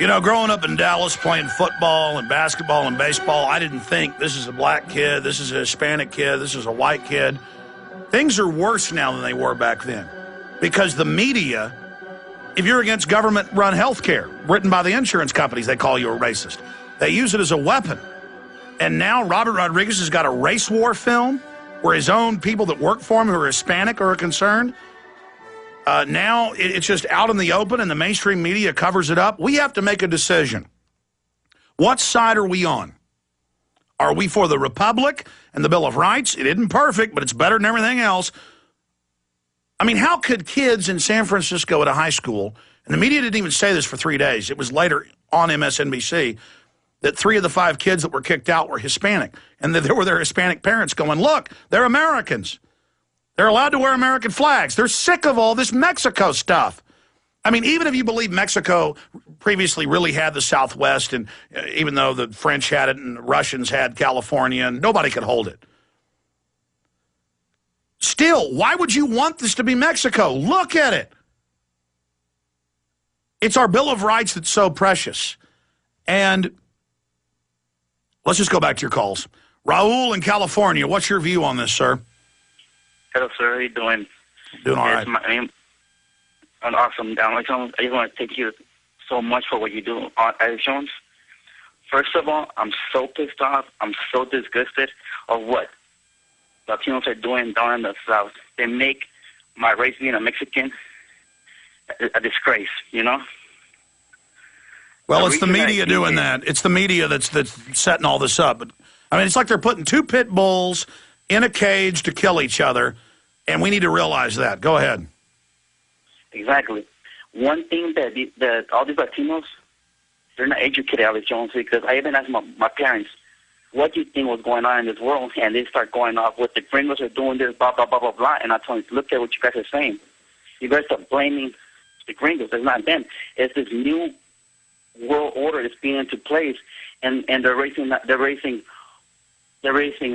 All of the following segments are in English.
You know, growing up in Dallas playing football and basketball and baseball, I didn't think this is a black kid, this is a Hispanic kid, this is a white kid. Things are worse now than they were back then because the media, if you're against government-run health care written by the insurance companies, they call you a racist. They use it as a weapon. And now Robert Rodriguez has got a race war film where his own people that work for him who are Hispanic are concerned. Now it's just out in the open and the mainstream media covers it up. We have to make a decision. What side are we on? Are we for the Republic and the Bill of Rights? It isn't perfect, but it's better than everything else. I mean, how could kids in San Francisco at a high school, and the media didn't even say this for 3 days, it was later on MSNBC, that 3 of the 5 kids that were kicked out were Hispanic, and that there were their Hispanic parents going, look, they're Americans. They're allowed to wear American flags. They're sick of all this Mexico stuff. I mean, even if you believe Mexico previously really had the Southwest, and even though the French had it and the Russians had California, and nobody could hold it. Still, why would you want this to be Mexico? Look at it. It's our Bill of Rights that's so precious. And let's just go back to your calls. Raul in California, what's your view on this, sir? Hello, sir. How are you doing? Doing all right. I'm awesome. I just want to thank you so much for what you do on Alex Jones. First of all, I'm so pissed off. I'm so disgusted of what Latinos are doing down in the South. They make my race, being a Mexican, a disgrace, you know? Well, it's the media doing that. It's the media that's setting all this up. But I mean, it's like they're putting 2 pit bulls in a cage to kill each other, and we need to realize that. Go ahead. Exactly. One thing that all these Latinos, they're not educated, Alex Jones, because I even asked my parents, what do you think was going on in this world? And they start going off, what the gringos are doing this, blah, blah, blah, blah, blah. And I told them, look at what you guys are saying. You guys are blaming the gringos. It's not them. It's this new world order that's being into place, and they're raising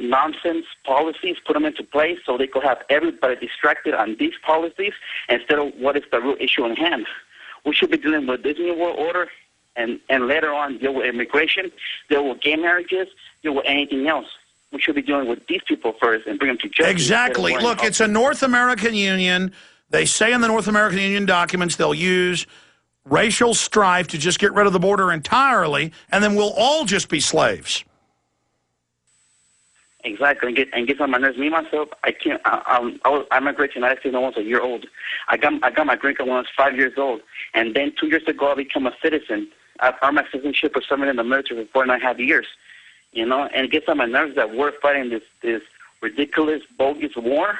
nonsense policies, put them into place so they could have everybody distracted on these policies instead of what is the real issue in hand. We should be dealing with this new world order and later on deal with immigration, deal with gay marriages, deal with anything else. We should be dealing with these people first and bring them to justice. Exactly. Look, it's a North American Union. They say in the North American Union documents they'll use racial strife to just get rid of the border entirely, and then we'll all just be slaves. Exactly, and get on my nerves. Me myself, I can't. I migrated to the United States when I was a year old. I got my green card when I was 5 years old, and then 2 years ago I became a citizen. I earned my citizenship for serving in the military for 4.5 years. You know, and it gets on my nerves that we're fighting this ridiculous, bogus war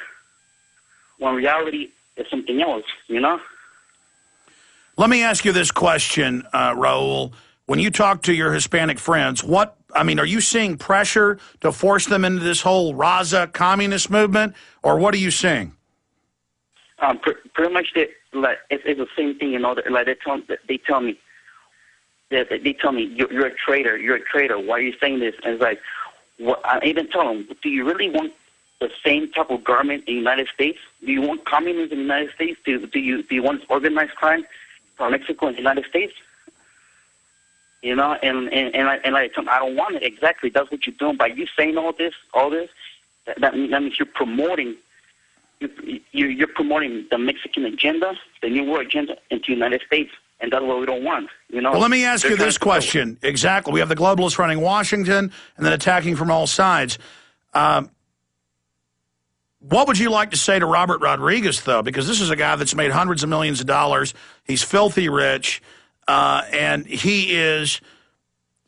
when reality is something else. You know. Let me ask you this question, Raul. When you talk to your Hispanic friends, are you seeing pressure to force them into this whole Raza communist movement, or what are you seeing? Pretty much, it's the same thing, you know. Like they tell me, you're a traitor. You're a traitor. Why are you saying this? And it's like, I even tell them, do you really want the same type of government in the United States? Do you want communism in the United States? Do you want organized crime from Mexico and the United States? You know, and I tell them, I don't want it. Exactly, that's what you're doing. By you saying all this, that means you're promoting. You're promoting the Mexican agenda, the New World agenda, into the United States, and that's what we don't want. You know. Well, let me ask you this question. Exactly, we have the globalists running Washington and then attacking from all sides. What would you like to say to Robert Rodriguez, though? Because this is a guy that's made hundreds of millions of dollars. He's filthy rich. And he is,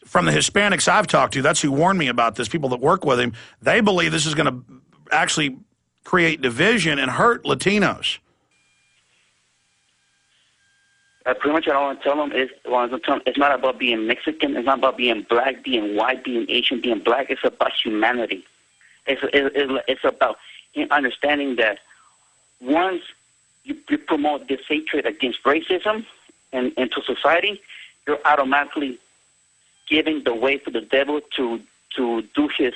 from the Hispanics I've talked to, that's who warned me about this, people that work with him, they believe this is going to actually create division and hurt Latinos. Pretty much what I want to tell them is, it's not about being Mexican, it's not about being black, being white, being Asian, being black. It's about humanity. It's about understanding that once you promote this hatred against racism and into society, you're automatically giving the way for the devil to do his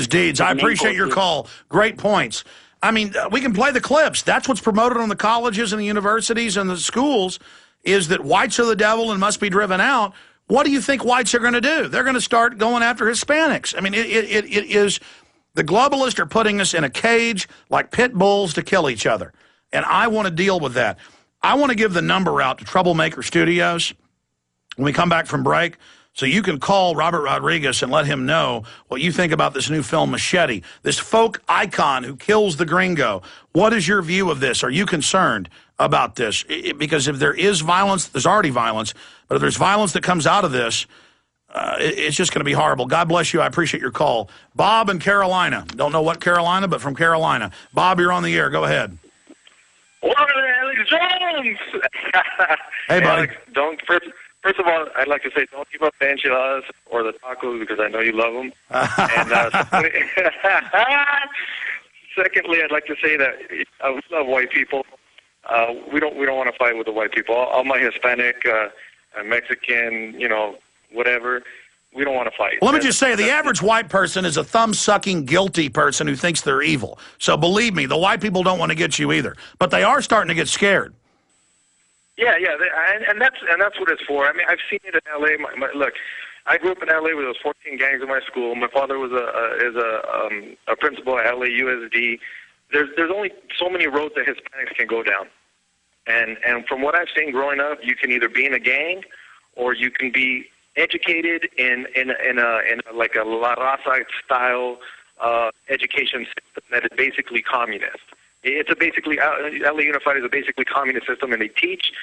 deeds. I appreciate your call. Great points. I mean, we can play the clips. That's what's promoted on the colleges and the universities and the schools, is that whites are the devil and must be driven out. What do you think whites are going to do? They're going to start going after Hispanics. I mean, it is, the globalists are putting us in a cage like pit bulls to kill each other. And I want to deal with that. I want to give the number out to Troublemaker Studios when we come back from break, so you can call Robert Rodriguez and let him know what you think about this new film, Machete, this folk icon who kills the gringo. What is your view of this? Are you concerned about this? Because if there is violence, there's already violence, but if there's violence that comes out of this, it's just going to be horrible. God bless you. I appreciate your call. Bob in Carolina. Don't know what Carolina, but from Carolina. Bob, you're on the air. Go ahead. Alex Jones! Hey, buddy. Alex, First of all, I'd like to say don't give up the enchiladas or the tacos because I know you love them. And secondly, I'd like to say that we love white people. We don't want to fight with the white people. All my Hispanic, Mexican, whatever, we don't want to fight. Well, let me just say, the average white person is a thumb-sucking, guilty person who thinks they're evil. So believe me, the white people don't want to get you either. But they are starting to get scared. Yeah, and that's what it's for. I mean, I've seen it in L.A. Look, I grew up in L.A. where there was 14 gangs in my school. My father was a principal at LAUSD. There's only so many roads that Hispanics can go down, and from what I've seen growing up, you can either be in a gang or you can be educated in like a La Raza style education system that is basically communist. It's basically LA Unified is a basically communist system, and they teach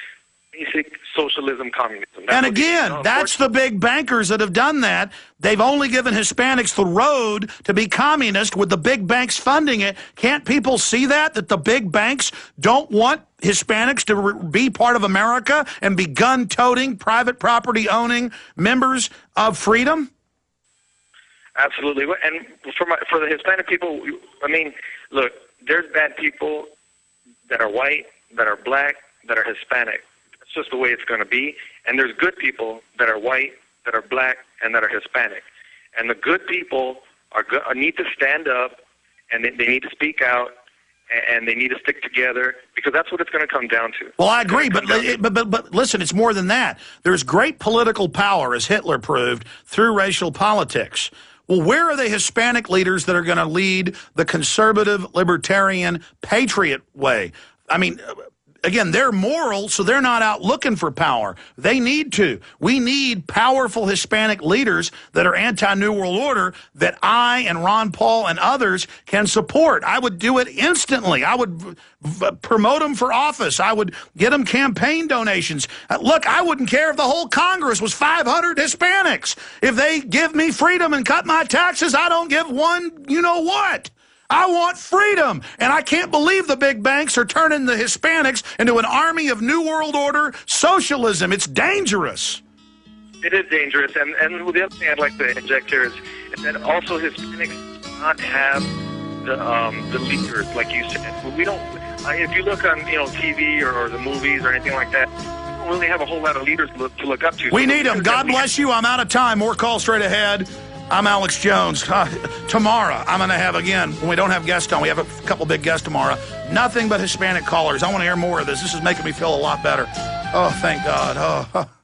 basic socialism communism. And again, that's the big bankers that have done that. They've only given Hispanics the road to be communist with the big banks funding it. Can't people see that the big banks don't want Hispanics to be part of America and be gun-toting, private property-owning members of freedom? Absolutely. And for the Hispanic people, I mean, look, there's bad people that are white, that are black, that are Hispanic. It's just the way it's going to be. And there's good people that are white, that are black, and that are Hispanic. And the good people need to stand up, and they need to speak out, and they need to stick together, because that's what it's going to come down to. Well, I agree, but listen, it's more than that. There's great political power, as Hitler proved, through racial politics. Well, where are the Hispanic leaders that are going to lead the conservative, libertarian, patriot way? I mean, again, they're moral, so they're not out looking for power. They need to. We need powerful Hispanic leaders that are anti-New World Order that I and Ron Paul and others can support. I would do it instantly. I would promote them for office. I would get them campaign donations. Look, I wouldn't care if the whole Congress was 500 Hispanics. If they give me freedom and cut my taxes, I don't give one you-know-what. I want freedom, and I can't believe the big banks are turning the Hispanics into an army of New World Order socialism. It's dangerous. It is dangerous, and the other thing I'd like to inject here is that also Hispanics do not have the leaders, like you said. We don't. If you look on TV or the movies or anything like that, we don't really have a whole lot of leaders to look up to. We need them. God bless you. I'm out of time. More calls straight ahead. I'm Alex Jones. Tomorrow, I'm going to have, again, when we don't have guests on, we have a couple big guests tomorrow, nothing but Hispanic callers. I want to hear more of this. This is making me feel a lot better. Oh, thank God. Oh.